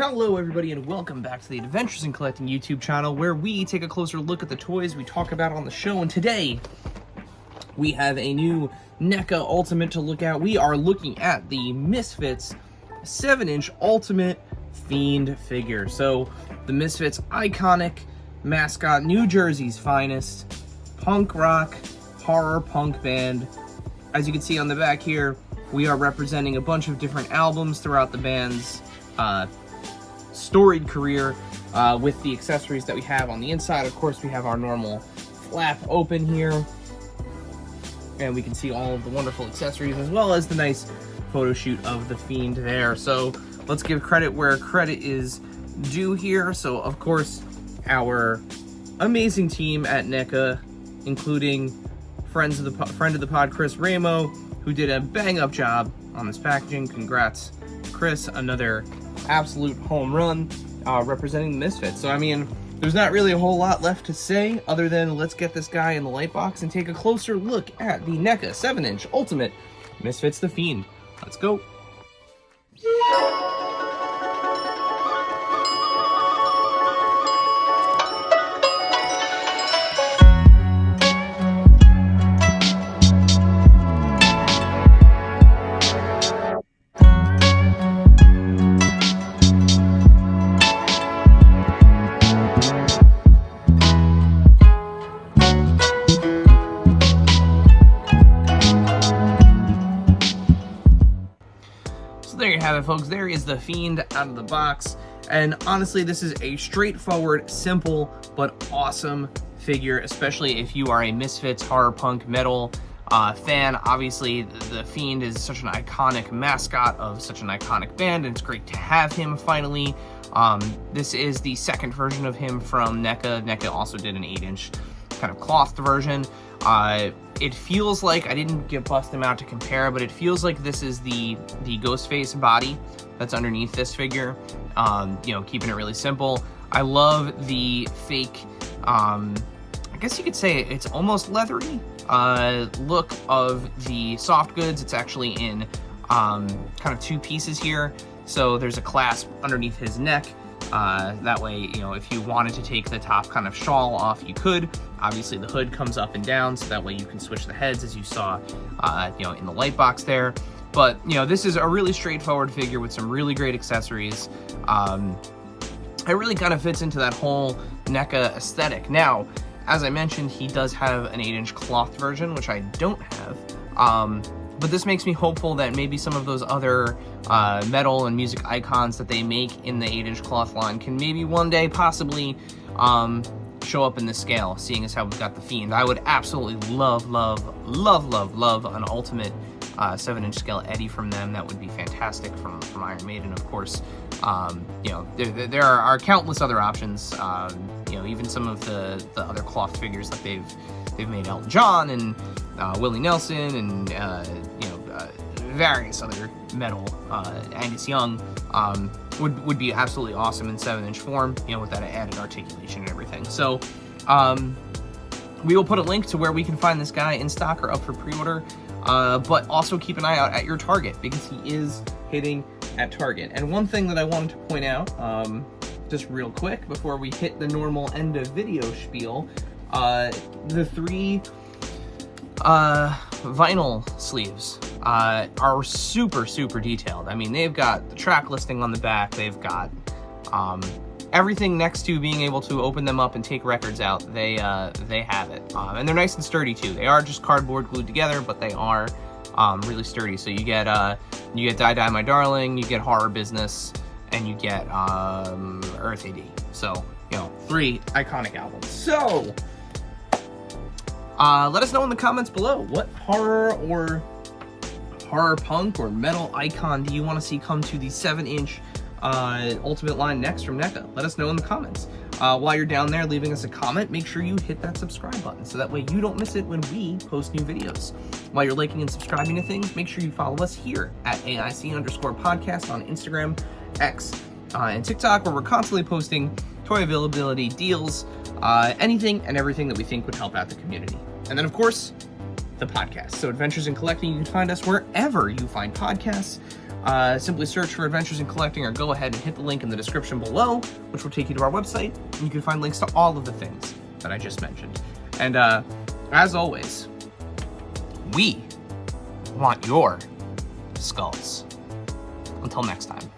Hello everybody and welcome back to the Adventures in Collecting YouTube channel, where we take a closer look at the toys we talk about on the show. And today we have a new NECA Ultimate to look at. We are looking at the Misfits 7-inch Ultimate Fiend figure. So the Misfits iconic mascot, New Jersey's finest punk rock horror punk band. As you can see on the back here, we are representing a bunch of different albums throughout the band's storied career with the accessories that we have on the inside. Of course, we have our normal flap open here, and we can see all of the wonderful accessories as well as the nice photo shoot of the Fiend there. So let's give credit where credit is due here. So of course, our amazing team at NECA, including friend of the pod Chris Ramo, who did a bang up job on this packaging. Congrats, Chris, another absolute home run representing the Misfits. So I mean, there's not really a whole lot left to say other than let's get this guy in the light box and take a closer look at the NECA 7-inch Ultimate Misfits the Fiend. Let's go. There you have it, folks. There is the Fiend out of the box, and honestly, this is a straightforward, simple, but awesome figure, especially if you are a Misfits horror punk metal fan. Obviously, the Fiend is such an iconic mascot of such an iconic band, and it's great to have him finally. This is the second version of him from NECA. NECA also did an 8-inch kind of clothed version. It feels like, I didn't bust them out to compare, but it feels like this is the Ghostface body that's underneath this figure. You know, keeping it really simple. I love the fake, I guess you could say it's almost leathery look of the soft goods. It's actually in kind of two pieces here. So there's a clasp underneath his neck. That way, you know, if you wanted to take the top kind of shawl off, you could. Obviously, the hood comes up and down, so that way you can switch the heads, as you saw, you know, in the light box there. But, you know, this is a really straightforward figure with some really great accessories. It really kind of fits into that whole NECA aesthetic. Now, as I mentioned, he does have an 8-inch cloth version, which I don't have. But this makes me hopeful that maybe some of those other metal and music icons that they make in the 8-inch cloth line can maybe one day possibly show up in the scale, seeing as how we've got the Fiend. I would absolutely love an Ultimate 7-inch scale Eddie from them. That would be fantastic from Iron Maiden, of course. You know, there are countless other options. You know, even some of the other cloth figures that they've made Elton John and Willie Nelson and you know, various other metal, Angus Young, would be absolutely awesome in 7-inch form, you know, with that added articulation and everything. So we will put a link to where we can find this guy in stock or up for pre-order, but also keep an eye out at your Target, because he is hitting at Target. And one thing that I wanted to point out, just real quick before we hit the normal end of video spiel, the 3 vinyl sleeves are super detailed. I mean, they've got the track listing on the back, they've got everything next to being able to open them up and take records out. They have it, and they're nice and sturdy too. They are just cardboard glued together, but they are really sturdy. So you get Die Die My Darling, you get Horror Business, and you get Earth AD. So, you know, 3 iconic albums. So let us know in the comments below, what horror or horror punk or metal icon do you want to see come to the 7-inch Ultimate line next from NECA? Let us know in the comments. While you're down there leaving us a comment, make sure you hit that subscribe button so that way you don't miss it when we post new videos. While you're liking and subscribing to things, make sure you follow us here at AIC_podcast on Instagram, X, and TikTok, where we're constantly posting toy availability, deals, anything and everything that we think would help out the community. And then, of course, the podcast. So Adventures in Collecting, you can find us wherever you find podcasts. simply search for Adventures in Collecting or go ahead and hit the link in the description below, which will take you to our website, and you can find links to all of the things that I just mentioned. And as always, we want your skulls. Until next time.